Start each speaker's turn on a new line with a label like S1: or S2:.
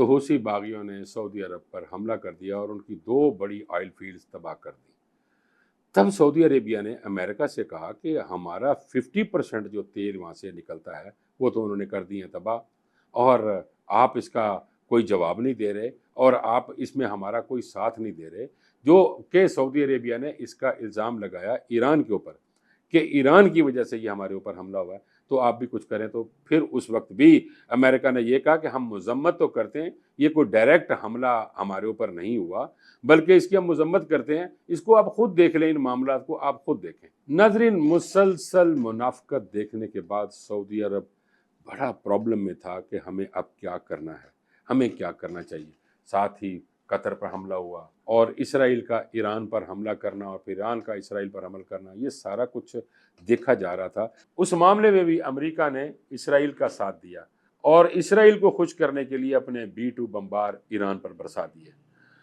S1: تو حوثی باغیوں نے سعودی عرب پر حملہ کر دیا اور ان کی 2 بڑی آئل فیلڈز تباہ کر دی۔ تب سعودی عربیہ نے امریکہ سے کہا کہ ہمارا 50% جو تیل وہاں سے نکلتا ہے وہ تو انہوں نے کر دی ہیں تباہ، اور آپ اس کا کوئی جواب نہیں دے رہے اور آپ اس میں ہمارا کوئی ساتھ نہیں دے رہے، جو کہ سعودی عربیہ نے اس کا الزام لگایا ایران کے اوپر کہ ایران کی وجہ سے یہ ہمارے اوپر حملہ ہوا ہے، تو آپ بھی کچھ کریں۔ تو پھر اس وقت بھی امریکہ نے یہ کہا کہ ہم مذمت تو کرتے ہیں، یہ کوئی ڈائریکٹ حملہ ہمارے اوپر نہیں ہوا، بلکہ اس کی ہم مذمت کرتے ہیں، اس کو آپ خود دیکھ لیں، ان معاملات کو آپ خود دیکھیں۔ ناظرین، مسلسل منافقت دیکھنے کے بعد سعودی عرب بڑا پرابلم میں تھا کہ ہمیں اب کیا کرنا ہے، ہمیں کیا کرنا چاہیے۔ ساتھ ہی قطر پر حملہ ہوا اور اسرائیل کا ایران پر حملہ کرنا اور پھر ایران کا اسرائیل پر حمل کرنا، یہ سارا کچھ دیکھا جا رہا تھا۔ اس معاملے میں بھی امریکہ نے اسرائیل کا ساتھ دیا اور اسرائیل کو خوش کرنے کے لیے اپنے B-2 بمبار ایران پر برسا دیے۔